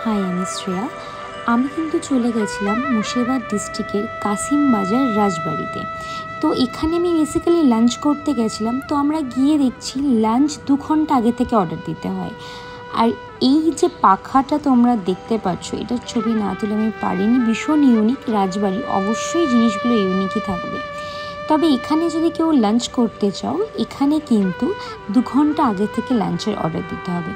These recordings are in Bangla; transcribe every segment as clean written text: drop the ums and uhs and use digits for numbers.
হাই, আমি শ্রেয়া। আমি কিন্তু চলে গেছিলাম মুর্শিদাবাদ ডিস্ট্রিক্টের কাসিম বাজার রাজবাড়িতে। তো এখানে আমি বেসিক্যালি লাঞ্চ করতে গেছিলাম। তো আমরা গিয়ে দেখছি লাঞ্চ 2 ঘন্টা আগে থেকে অর্ডার দিতে হয়। আর এই যে পাখাটা তোমরা দেখতে পাচ্ছ, এটার ছবি না তুলে আমি পারিনি। ভীষণ ইউনিক রাজবাড়ি, অবশ্যই জিনিসগুলো ইউনিকই থাকবে। তবে এখানে যদি কেউ লাঞ্চ করতে চাও, এখানে কিন্তু 2 ঘন্টা আগে থেকে লাঞ্চের অর্ডার দিতে হবে।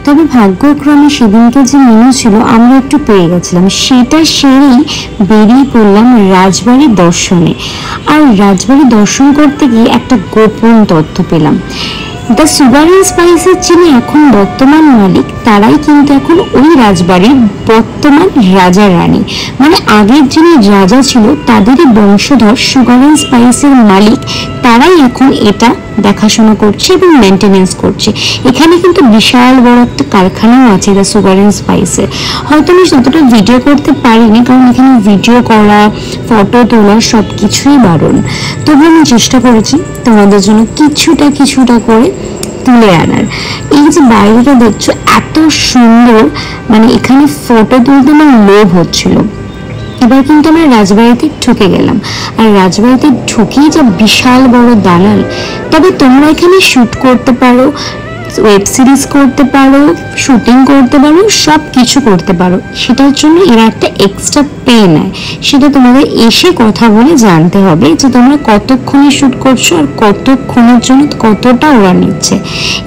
তবে ভাগ্যক্রমে সেদিনকে যে মেনু ছিল আমরা একটু পেয়ে গেছিলাম, সেটা সেরেই বেরিয়ে পড়লাম রাজবাড়ির দর্শনে। আর রাজবাড়ি দর্শন করতে গিয়ে একটা গোপন তথ্য পেলাম। দ্য সুগার অ্যান্ড স্পাইসের যিনি এখন বর্তমান মালিক, তারাই কিন্তু এখন ওই রাজবাড়ির বর্তমান রাজা রানী। মানে আগের যিনি রাজা ছিল তাদেরই বংশধর সুগার অ্যান্ড স্পাইসের মালিক, তারাই এখন এটা দেখাশোনা করছে এবং মেনটেনেন্স করছে। এখানে কিন্তু বিশাল বড় একটা কারখানাও আছে দ্য সুগার অ্যান্ড স্পাইসের। হয়তো আমি ততটা ভিডিও করতে পারিনি, কারণ এখানে ভিডিও করা, ফটো তোলা সব কিছুই বারণ। তবু আমি চেষ্টা করেছি তোমাদের জন্য কিছুটা করে তুলে আনার। এই যে বাইরেটা দেখছো এত সুন্দর, মানে এখানে ফটো তুলতে আমার লোভ হচ্ছিল। এবার কিন্তু আমরা রাজবাড়িতে ঢুকে গেলাম। আর রাজবাড়িতে ঢুকেই যে বিশাল বড় দালান। তবে তোমরা এখানে শ্যুট করতে পারো, ওয়েব সিরিজ করতে পারো, শুটিং করতে পারো, সব কিছু করতে পারো। সেটার জন্য এরা একটা এক্সট্রা পে নেয়। সেটা তোমাদের এসে কথা বলে জানতে হবে যে তোমরা কতক্ষণে শ্যুট করছো আর কতক্ষণের জন্য কতটা ওরা নিচ্ছে।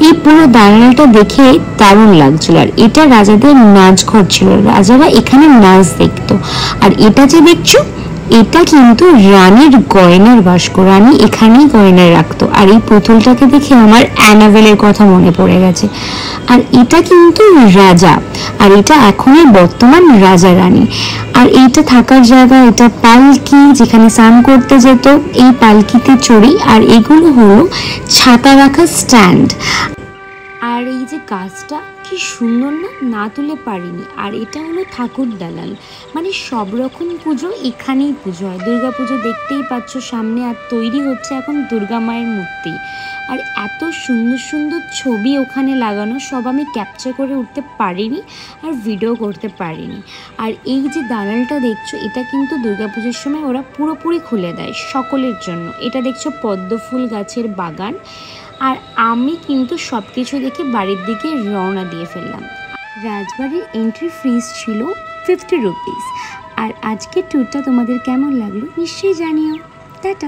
এই পুরো দালানটা দেখে দারুণ লাগছিল। আর এটা রাজাদের নাচ ঘর ছিল, রাজারা এখানে নাচ দেখতো। আর এটা যে দেখছো, এটা কিন্তু রানীর গয়নার বাস্ক। রানী এখানেই গয়না রাখতো। আর এই পুতুলটাকে দেখে আমার অ্যানাবেলের কথা মনে পড়ে গেছে। আর এটা কিন্তু রাজা, আর এটা এখনই বর্তমান রাজা রানী। আর এইটা থাকার জায়গা, এটা পালকি, যেখানে স্নান করতে যেত এই পালকিতে চড়ি। আর এগুলো হলো ছাতা রাখার স্ট্যান্ড। আর এই যে গাছটা কি সুন্দর না তুলে পারিনি। আর এটা হলো ঠাকুর দালাল, মানে সব রকম পুজো এখানেই পুজো হয়। দুর্গা পুজো দেখতেই পাচ্ছ সামনে, আর তৈরি হচ্ছে এখন দুর্গা মায়ের মূর্তি। আর এত সুন্দর সুন্দর ছবি ওখানে লাগানো, সব আমি ক্যাপচার করে উঠতে পারিনি আর ভিডিও করতে পারিনি। আর এই যে দালালটা দেখছো, এটা কিন্তু দুর্গাপুজোর সময় ওরা পুরোপুরি খুলে দেয় সকলের জন্য। এটা দেখছো পদ্ম ফুল গাছের বাগান। আর আমি কিন্তু সব কিছু দেখে বাড়ির দিকে রওনা দিয়ে ফেললাম। রাজবাড়ির এন্ট্রি ফিস ছিল 50 রুপিস। আর আজকের ট্যুরটা তোমাদের কেমন লাগলো নিশ্চয়ই জানিও। টাটা।